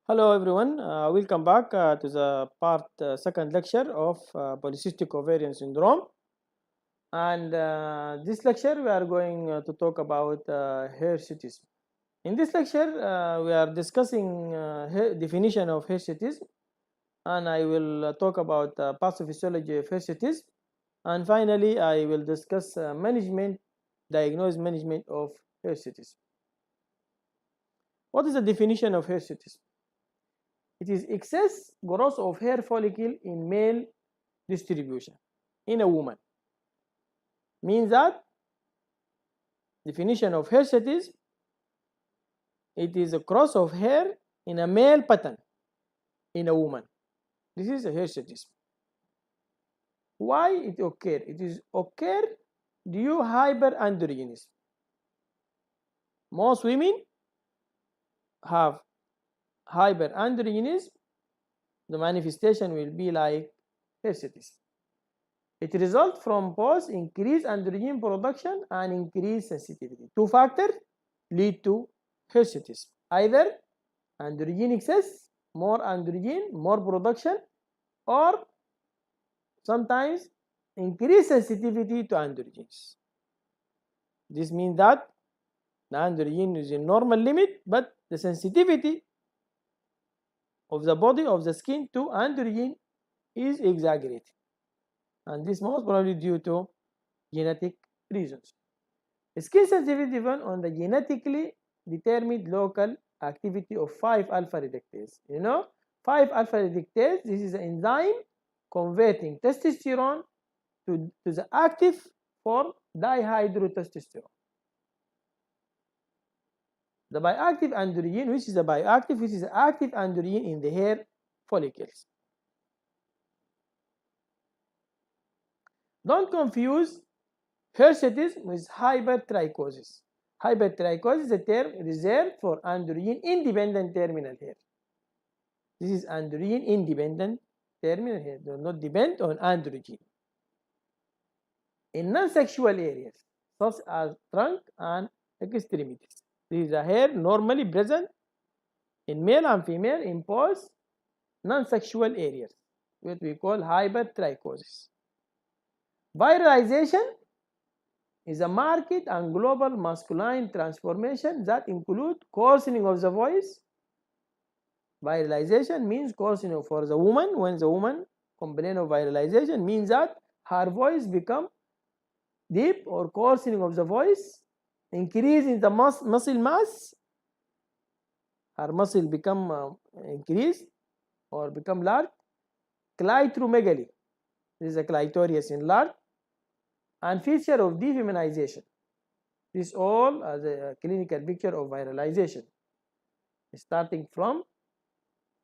Hello everyone, welcome back to the second lecture of polycystic ovarian syndrome. And this lecture we are going to talk about hirsutism. In this lecture we are discussing definition of hirsutism, and I will talk about pathophysiology of hirsutism, and finally I will discuss diagnosis management of hirsutism. What is the definition of hirsutism? It is excess growth of hair follicle in male distribution in a woman. Means that definition of hirsutism, it is a growth of hair in a male pattern in a woman. This is a hirsutism. Why it occur? It is occur due hyperandrogenism. Most women have hyperandrogenism. The manifestation will be like hirsutism. It results from both increased androgen production and increased sensitivity. Two factors lead to hirsutism. Either androgen excess, more androgen, more production, or sometimes increased sensitivity to androgens. This means that the androgen is in normal limit, but the sensitivity of the body, of the skin to androgen is exaggerated. And this most probably due to genetic reasons. Skin sensitivity depends on the genetically determined local activity of 5-alpha reductase. 5-alpha reductase, this is an enzyme converting testosterone to the active form dihydrotestosterone. The bioactive androgen, which is active androgen in the hair follicles. Don't confuse hirsutism with hypertrichosis. Hypertrichosis is a term reserved for androgen independent terminal hair. This is androgen independent terminal hair, do not depend on androgen. In non-sexual areas such as trunk and extremities, this is a hair normally present in male and female in both non-sexual areas, what we call hypertrichosis. Viralization is a marked and global masculine transformation that include coarsening of the voice. Viralization means coarsening for the woman. When the woman complains of viralization, means that her voice become deep or coarsening of the voice, increase in the muscle mass, her muscle become increased or become large. Clitomegaly, this is a clitorius enlarged, and feature of defeminization. This all as a clinical picture of viralization, starting from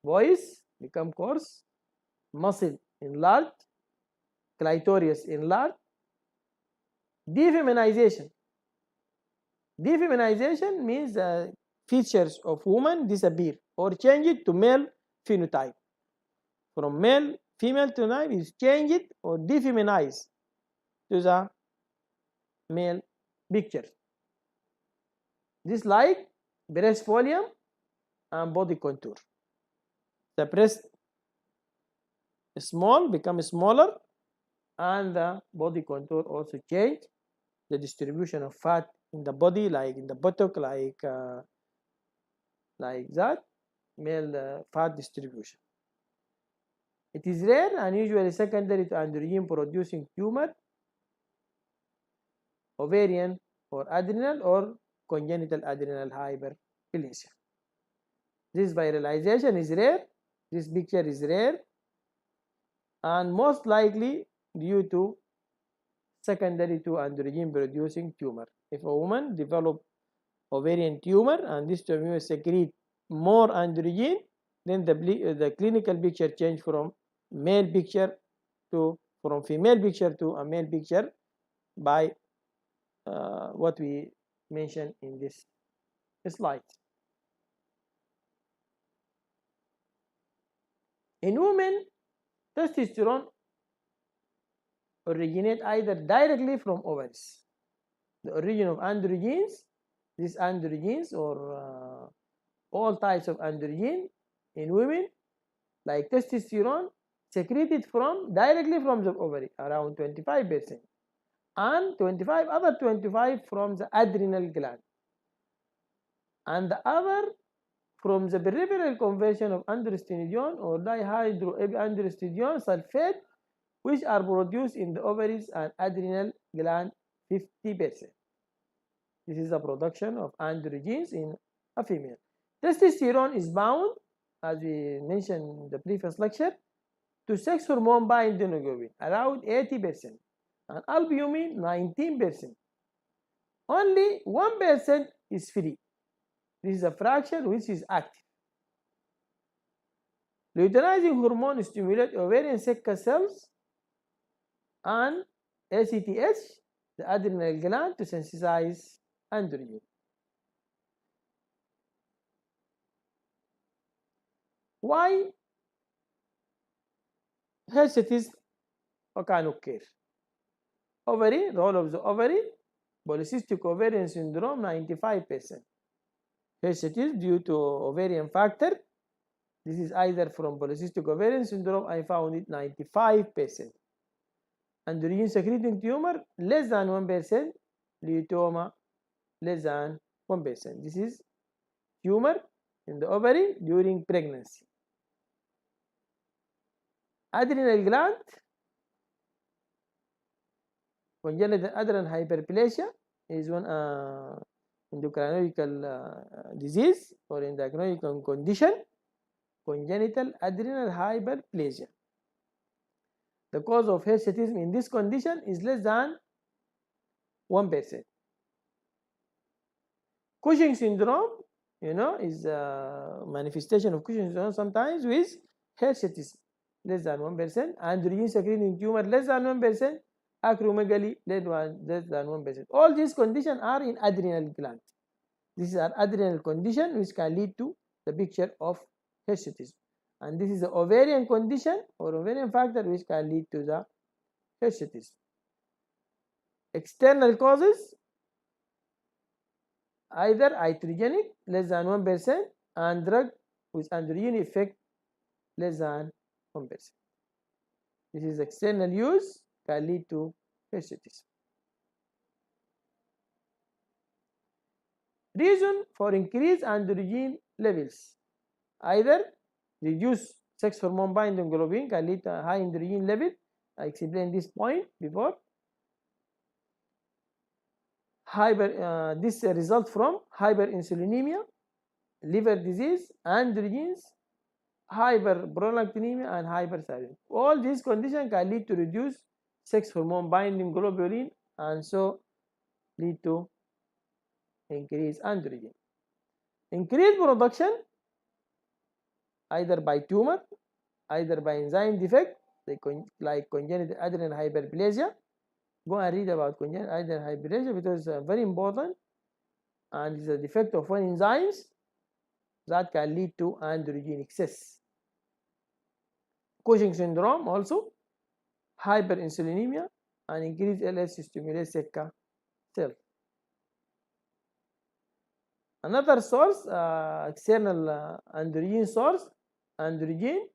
voice become coarse, muscle enlarged, clitorius enlarged. Defeminization. Defeminization means the features of woman disappear or change it to male phenotype. From male female phenotype is changed or defeminized to the male picture. This like breast volume and body contour. The breast small become smaller, and the body contour also change. The distribution of fat in the body, like in the buttock, like that, male fat distribution. It is rare and usually secondary to androgen producing tumor, ovarian or adrenal or congenital adrenal hyperplasia. This viralization is rare. This picture is rare and most likely due to secondary to androgen producing tumor. If a woman develop ovarian tumor and this tumor secrete more androgen, then the clinical picture change from male picture to from female picture to a male picture by what we mentioned in this slide. In women, testosterone originate either directly from ovaries. The origin of androgens, these androgens or all types of androgen in women, like testosterone, secreted directly from the ovary, around 25%, and 25 from the adrenal gland, and the other from the peripheral conversion of androstenedione or dihydroandrostenedione sulfate, which are produced in the ovaries and adrenal gland 50%. This is the production of androgens in a female. Testosterone is bound, as we mentioned in the previous lecture, to sex hormone binding globin, around 80%, and albumin 19%. Only 1% is free. This is a fraction which is active. Luteinizing hormone stimulates ovarian Seca cells and ACTH, the adrenal gland, to synthesize androgen. Why hirsutism can occur? Ovary, role of the ovary, polycystic ovarian syndrome 95%. Hirsutism due to ovarian factor. This is either from polycystic ovarian syndrome, I found it 95%. Androgen secreting tumor less than 1%, leucoma less than 1%. This is tumor in the ovary during pregnancy. Adrenal gland, congenital adrenal hyperplasia is one endocrinological disease or endocrinological condition, congenital adrenal hyperplasia. The cause of hirsutism in this condition is less than 1%. Cushing syndrome, is a manifestation of Cushing syndrome sometimes with hirsutism, less than 1%, androgen secreting tumor less than 1%, acromegaly less than 1%. All these conditions are in adrenal gland. This is an adrenal condition which can lead to the picture of hirsutism. And this is the ovarian condition or ovarian factor which can lead to the hirsutism. External causes, either iatrogenic less than 1% and drug with androgen effect less than 1%. This is external use can lead to hirsutism. Reason for increased androgen levels, either reduced sex hormone binding globin can lead to a high androgen level. I explained this point before. This result from hyperinsulinemia, liver disease, androgens, hyperprolactinemia, and hyperthyroidism. All these conditions can lead to reduced sex hormone binding globulin and so lead to increased androgen. Increased production either by tumor, either by enzyme defect, like congenital adrenal hyperplasia. Go and read about congenital adrenal hyperplasia because it's very important, and it's a defect of one enzymes that can lead to androgen excess. Cushing syndrome also, hyperinsulinemia, and increased LS stimulates Seca cell. Another source, external androgen source, androgen,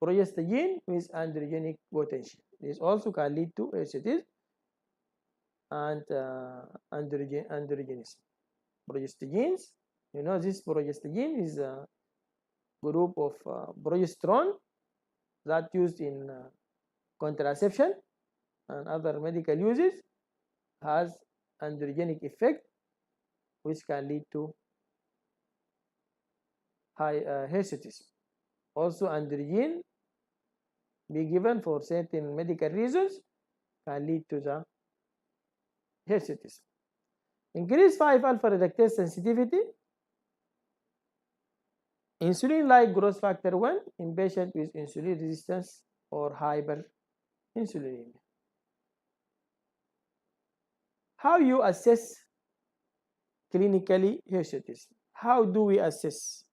progestogen with androgenic potential. This also can lead to hirsutism and androgenism. Progestogens, this progestogen is a group of progesterone that used in contraception and other medical uses, has androgenic effect which can lead to high hirsutism. Also, androgen be given for certain medical reasons can lead to the hirsutism. Increased 5-alpha reductase sensitivity, insulin-like growth factor 1 in patients with insulin resistance or hyperinsulinemia. How you assess clinically hirsutism? How do we assess?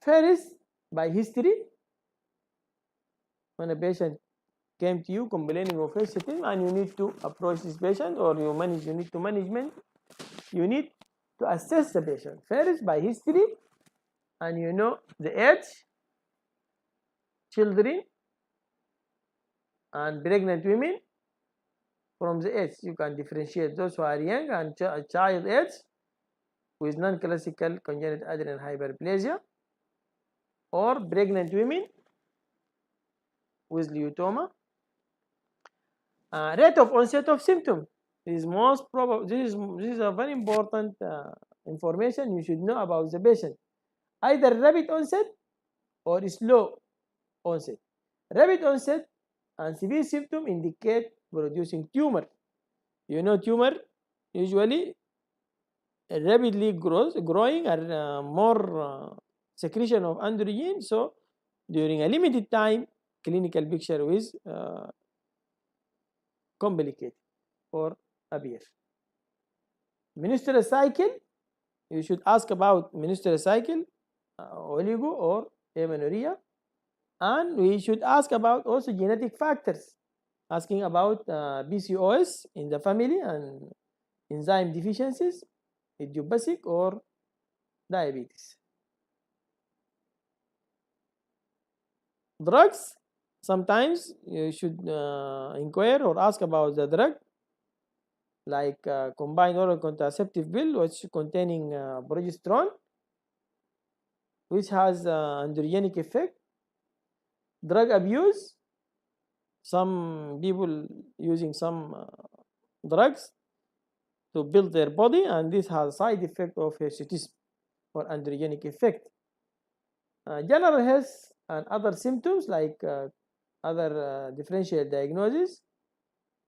First, by history. When a patient came to you complaining of hirsutism and you need to approach this patient or you need to assess the patient. First, by history and you know the age, children and pregnant women. From the age, you can differentiate those who are young and child age with non-classical congenital adrenal hyperplasia, or pregnant women with leutomia. Rate of onset of symptom is most probable. This is a very important information you should know about the patient. Either rapid onset or slow onset. Rapid onset and severe symptom indicate producing tumor. You know, tumor usually rapidly growing or more secretion of androgen. So during a limited time, clinical picture is complicated or appear. Menstrual cycle, you should ask about menstrual cycle, oligo or amenorrhea, and we should ask about also genetic factors, asking about PCOS in the family and enzyme deficiencies, idiopathic or diabetes. Drugs, sometimes you should inquire or ask about the drug, like combined oral contraceptive pill, which containing progesterone, which has androgenic effect. Drug abuse, some people using some drugs to build their body, and this has side effect of hirsutism or androgenic effect. General health and other symptoms like other differential diagnosis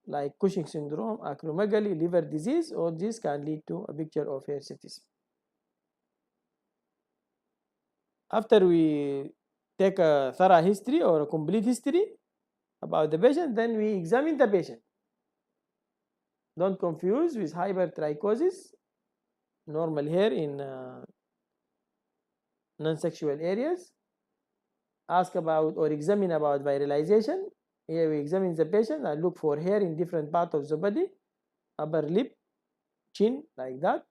like Cushing syndrome, acromegaly, liver disease, all this can lead to a picture of hirsutism. After we take a thorough history or a complete history about the patient, then we examine the patient. Don't confuse with hypertrichosis, normal hair in non-sexual areas. Ask about or examine about viralization. Here we examine the patient and look for hair in different parts of the body, upper lip, chin, like that.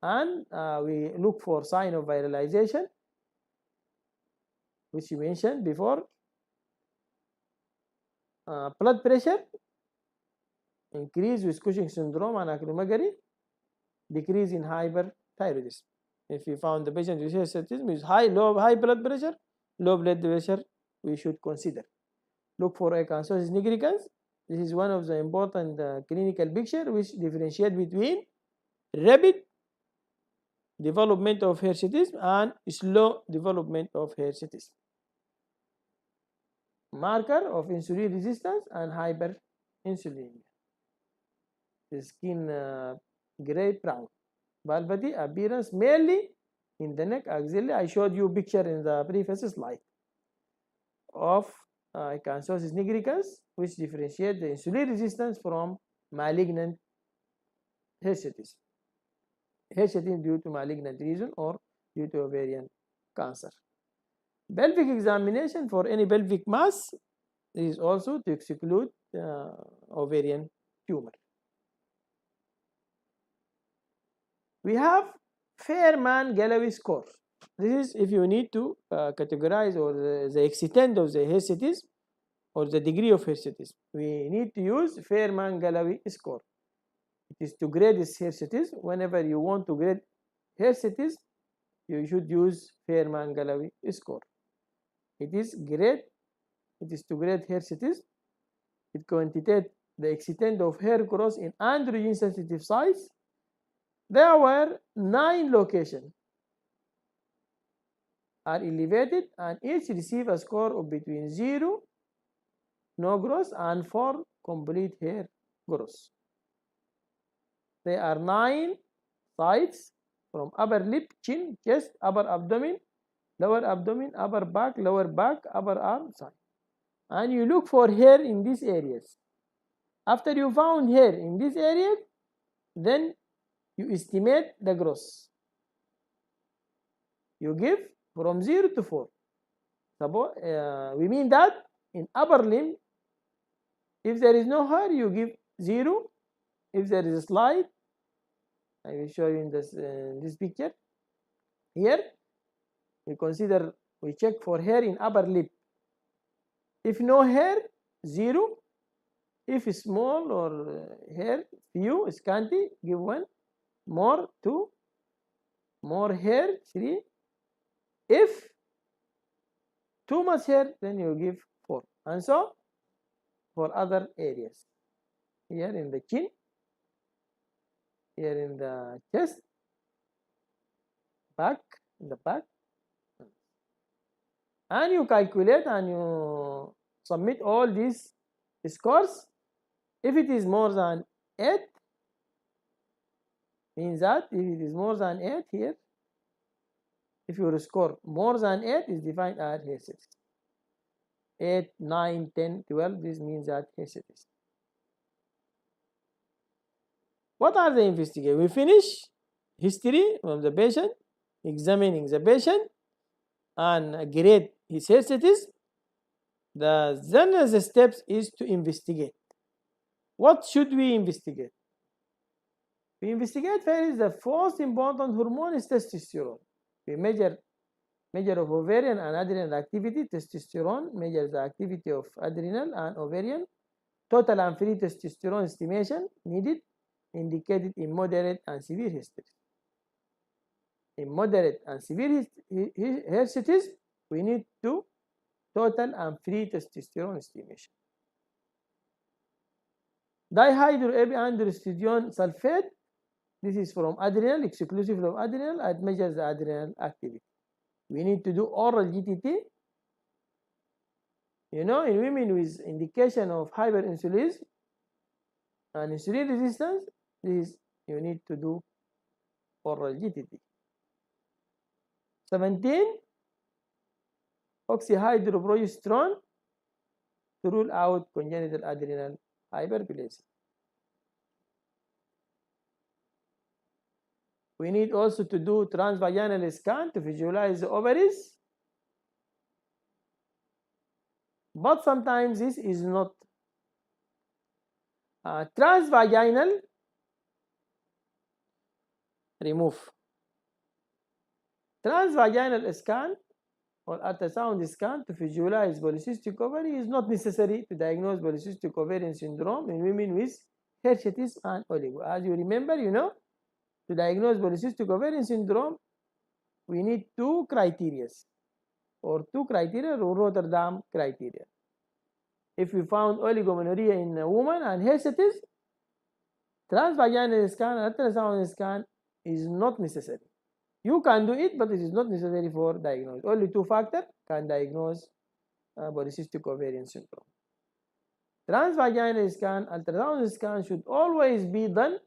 And we look for sign of viralization, which you mentioned before. Blood pressure increase with Cushing syndrome and acromegaly, decrease in hyperthyroidism. If you found the patient with hirsutism with high blood pressure, low blood pressure, we should consider. Look for acanthosis nigricans. This is one of the important clinical picture which differentiate between rapid development of hirsutism and slow development of hirsutism. Marker of insulin resistance and hyperinsulinemia. The skin gray brown. Valvity appearance mainly in the neck axilla. I showed you picture in the previous slide of acanthosis nigricans, which differentiate the insulin resistance from malignant hirsutism. Hirsutism due to malignant reason or due to ovarian cancer. Pelvic examination for any pelvic mass is also to exclude ovarian tumor. We have Fairman-Galloway score. This is if you need to categorize or the extent of the hirsutism or the degree of hirsutism. We need to use Fairman-Galloway score. It is to grade this hirsutism. Whenever you want to grade hirsutism, you should use Fairman-Galloway score. It is to grade hirsutism. It quantitate the extent of hair growth in androgen sensitive sites. There were 9 locations are elevated and each receive a score of between 0, no growth, and 4, complete hair growth. There are 9 sites from upper lip, chin, chest, upper abdomen, upper back, lower back, upper arm, side. And you look for hair in these areas. After you found hair in this area, then you estimate the growth. You give from 0 to 4. Suppose, we mean that in upper limb, if there is no hair, you give 0. If there is a slide, I will show you in this picture. Here, we check for hair in upper lip. If no hair, 0. If small or hair few, scanty, give 1. More, 2. More hair, 3. If too much hair, then you give 4. And so for other areas. Here in the chin, here in the chest, back, in the back. And you calculate and you submit all these scores. If it is more than 8, means that if it is more than 8 here, if your score more than 8 is defined as hirsutism. 8, 9, 10, 12, this means that hirsutism. What are the investigations? We finish history from the patient, examining the patient, and grade his hirsutism. Then the steps is to investigate. What should we investigate? We investigate first the most important hormone is testosterone. We measure of ovarian and adrenal activity. Testosterone measures the activity of adrenal and ovarian. Total and free testosterone estimation needed, indicated in moderate and severe history. In moderate and severe hirsutism, we need to total and free testosterone estimation. Dihydroepiandrosterone sulfate, this is from adrenal, exclusively of adrenal, it measures the adrenal activity. We need to do oral GTT. You know, in women with indication of hyperinsulinism and insulin resistance, this you need to do oral GTT. 17, oxyhydroprogesterone to rule out congenital adrenal hyperplasia. We need also to do transvaginal scan to visualize the ovaries. But sometimes this is not. Transvaginal, remove. Transvaginal scan or ultrasound scan to visualize polycystic ovary is not necessary to diagnose polycystic ovarian syndrome in women with hirsutism and oligo. As you remember, you know, to diagnose polycystic ovarian syndrome, we need 2 criteria or Rotterdam criteria. If we found oligomenorrhea in a woman and hirsutism, transvaginal scan and ultrasound scan is not necessary. You can do it, but it is not necessary for diagnosis. Only 2 factors can diagnose polycystic ovarian syndrome. Transvaginal scan, ultrasound scan should always be done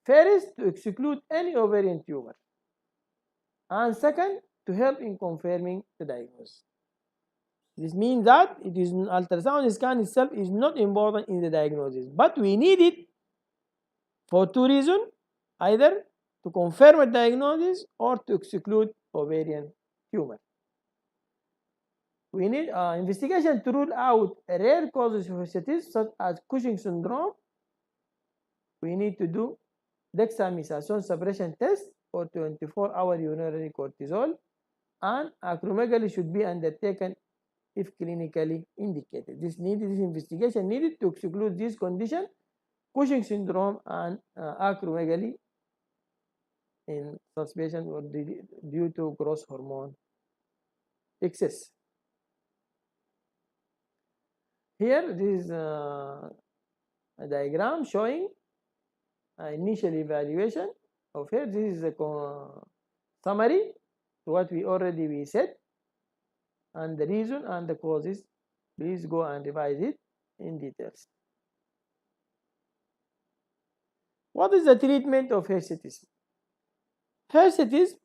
first to exclude any ovarian tumor, and second to help in confirming the diagnosis. This means that it is ultrasound scan itself is not important in the diagnosis, but we need it for 2 reasons: either to confirm a diagnosis or to exclude ovarian tumor. We need investigation to rule out rare causes of hirsutism such as Cushing syndrome. We need to do dexamethasone suppression test or 24-hour urinary cortisol, and acromegaly should be undertaken if clinically indicated. This investigation needed to exclude this condition, Cushing syndrome and acromegaly, in suspicion or due to growth hormone excess. Here, this is a diagram showing initial evaluation of hair. This is a summary to what we said, and the reason and the causes. Please go and revise it in details. What is the treatment of hirsutism? Hirsutism,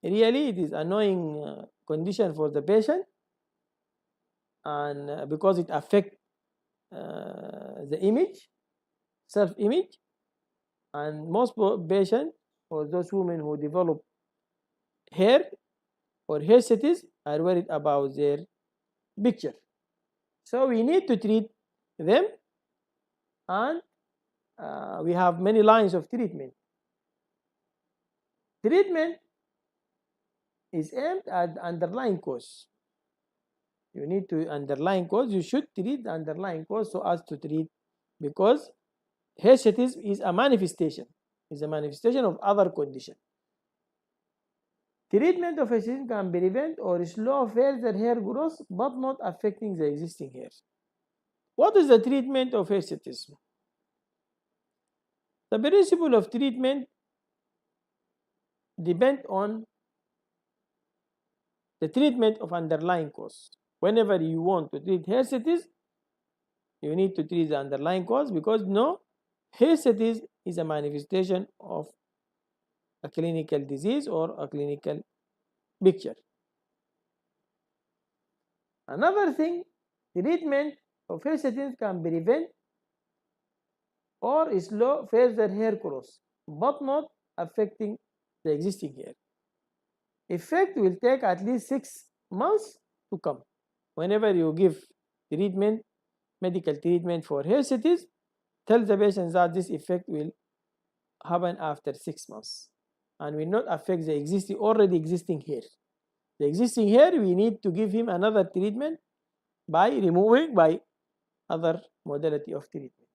really it is annoying condition for the patient, and because it affects the image, self-image, and most patients or those women who develop hair or hirsutism are worried about their picture. So we need to treat them, and we have many lines of treatment. Treatment is aimed at the underlying cause. You need to underlying cause. You should treat the underlying cause so as to treat, because hirsutism is a manifestation. Is a manifestation of other condition. Treatment of hirsutism can prevent or slow further hair growth, but not affecting the existing hair. What is the treatment of hirsutism? The principle of treatment depends on the treatment of underlying cause. Whenever you want to treat hirsutism, you need to treat the underlying cause, because no, hirsutism is a manifestation of a clinical disease or a clinical picture. Another thing, treatment of hirsutism can prevent or slow further hair growth, but not affecting the existing hair. Effect will take at least 6 months to come. Whenever you give treatment, medical treatment for hirsutism, tell the patient that this effect will happen after 6 months and will not affect the already existing hair. The existing hair, we need to give him another treatment by removing by other modality of treatment.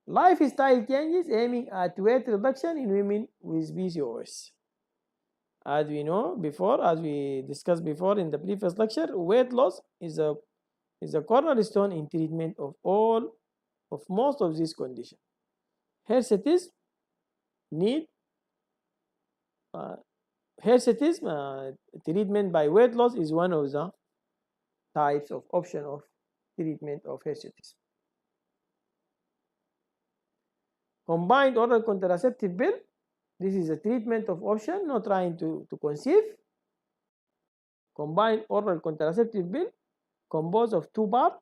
Lifestyle changes aiming at weight reduction in women with PCOS. As we know before, as we discussed before in the previous lecture, weight loss is a cornerstone in treatment of most of these conditions. Hirsutism treatment by weight loss is one of the types of option of treatment of hirsutism. Combined oral contraceptive pill, this is a treatment of option, not trying to conceive. Combined oral contraceptive pill composed of 2 parts,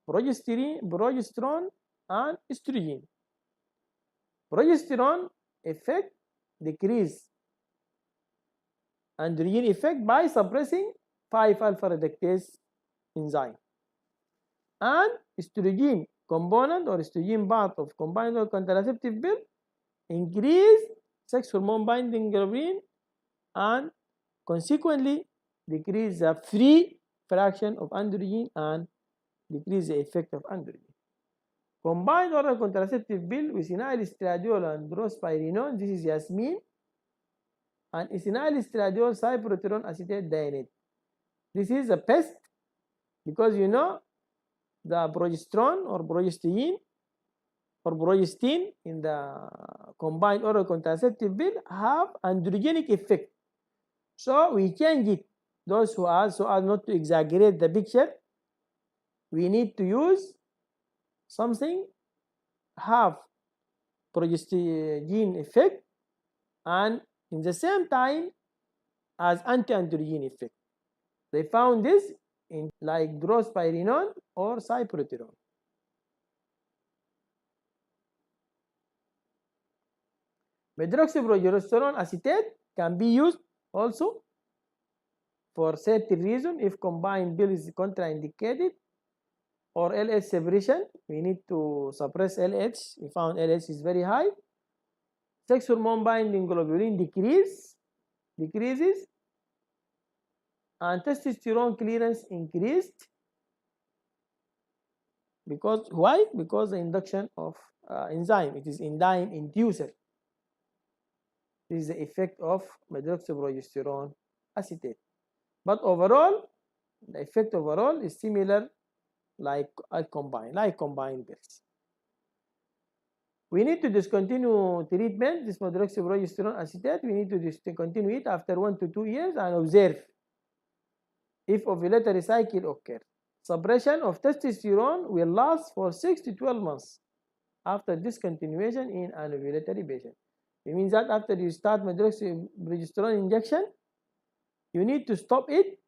progesterone and estrogen. Progesterone effect decrease androgen effect by suppressing 5-alpha reductase enzyme. And estrogen component or estrogen part of combined oral contraceptive pill increase sex hormone binding globulin and consequently decrease the free fraction of androgen and decrease the effect of androgen. Combined oral contraceptive pill with ethinyl estradiol and drospirenone, this is Yasmin, and ethinyl estradiol cyproterone acetate dienate. This is a pest, because you know the progesterone or progestin or progestin in the combined oral contraceptive pill have androgenic effect. So we change it. Those who are, so as not to exaggerate the picture, we need to use something have progestin effect and in the same time as anti-androgen effect. They found this in like drospirenone or cyproterone. Medroxyprogesterone acetate can be used also for certain reason if combined pill is contraindicated or LH separation. We need to suppress LH. We found LH is very high. Sex hormone binding globulin decreases and testosterone clearance increased. Because why? Because the induction of enzyme, it is enzyme inducer. This is the effect of medroxyprogesterone acetate. But overall, the effect overall is similar like combined pills. We need to discontinue treatment, this medroxyprogesterone acetate. We need to discontinue it after 1 to 2 years and observe if ovulatory cycle occurs. Suppression of testosterone will last for 6 to 12 months after discontinuation in an ovulatory patient. It means that after you start medroxyprogesterone injection, you need to stop it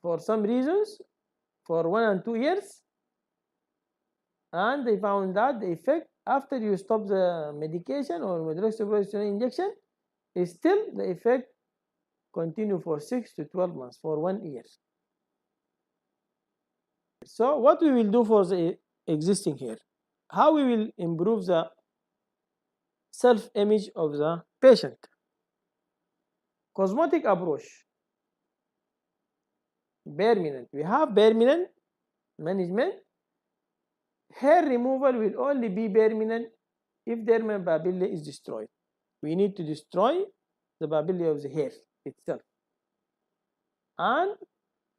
for some reasons for 1 and 2 years, and they found that the effect after you stop the medication or medroxyprogesterone injection is still the effect continue for 6 to 12 months for 1 year. So what we will do for the existing hair, how we will improve the self-image of the patient. cosmetic approach. Permanent. We have permanent management. Hair removal will only be permanent if dermal papilla is destroyed. We need to destroy the papilla of the hair itself. And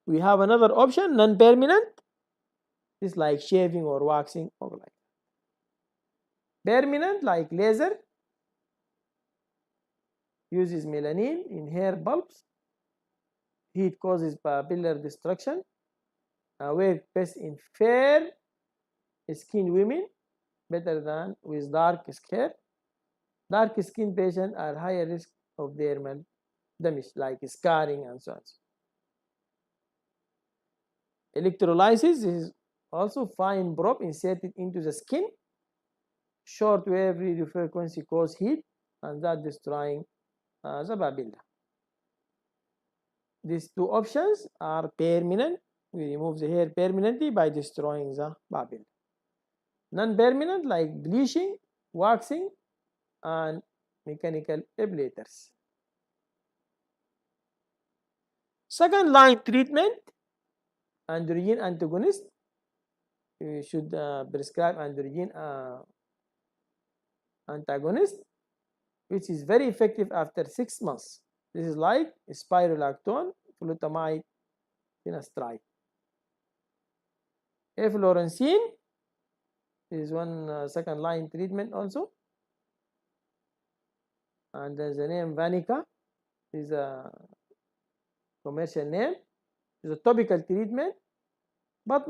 we have another option, non-permanent. It's like shaving or waxing or like that. Permanent, like laser, uses melanin in hair bulbs. Heat causes papillar destruction. Work best in fair skinned women, better than with dark hair. Dark skinned patients are higher risk of dermal damage like scarring and so on. Electrolysis is also fine probe inserted into the skin. Short wave radio frequency cause heat and that destroying the papilla. These two options are permanent. We remove the hair permanently by destroying the papilla. Non-permanent like bleaching, waxing, and mechanical ablators. Second line treatment, androgen antagonist. We should prescribe androgen antagonist, which is very effective after 6 months. This is like spironolactone, flutamide, finasteride. Eflornithine is one second line treatment also. And the name Vanica is a commercial name. It's a topical treatment, but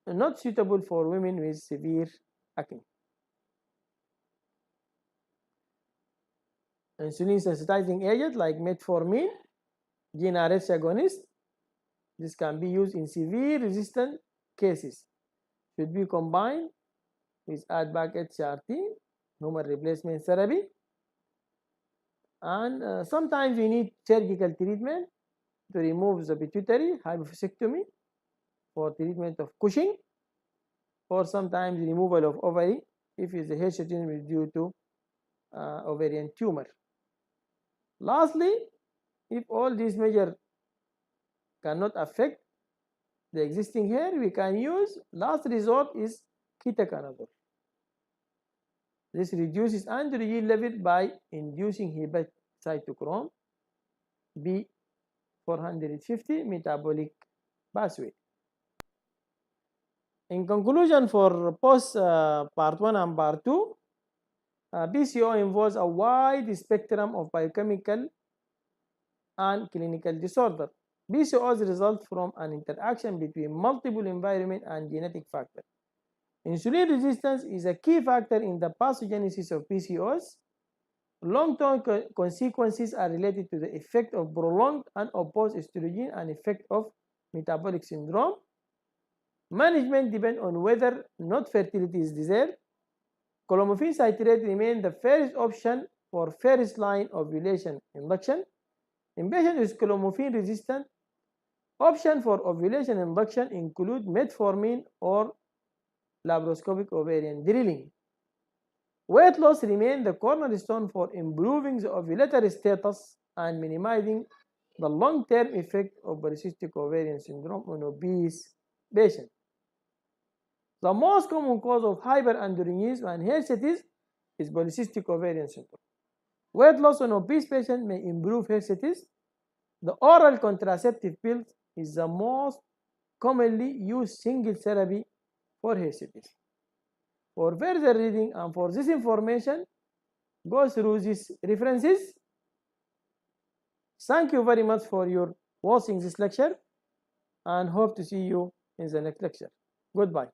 not suitable for women with severe acne. Insulin sensitizing agent like metformin, GnRH agonist. This can be used in severe resistant cases. Should be combined with add-back HRT, hormone replacement therapy. And sometimes we need surgical treatment to remove the pituitary, hypophysiectomy for treatment of Cushing, or sometimes removal of ovary if the Hirschsprung is due to ovarian tumor. Lastly, if all these measures cannot affect the existing hair, we can use, last resort is ketoconazole. This reduces androgen level by inducing hepatocytochrome B450 metabolic pathway. In conclusion, for post part 1 and part 2, PCO involves a wide spectrum of biochemical and clinical disorder. PCOS results from an interaction between multiple environment and genetic factors. Insulin resistance is a key factor in the pathogenesis of PCOS. Long-term consequences are related to the effect of prolonged unopposed estrogen and effect of metabolic syndrome. Management depends on whether not fertility is desired. Clomiphene citrate remains the first option for first-line ovulation induction. In patients with clomiphene resistant, options for ovulation induction include metformin or laparoscopic ovarian drilling. Weight loss remains the cornerstone for improving the ovulatory status and minimizing the long-term effect of polycystic ovarian syndrome on obese patients. The most common cause of hyperandrogenism and hirsutism is polycystic ovarian syndrome. Weight loss on obese patients may improve hirsutism. The oral contraceptive pill is the most commonly used single therapy for hirsutism. For further reading and for this information, go through these references. Thank you very much for your watching this lecture and hope to see you in the next lecture. Goodbye.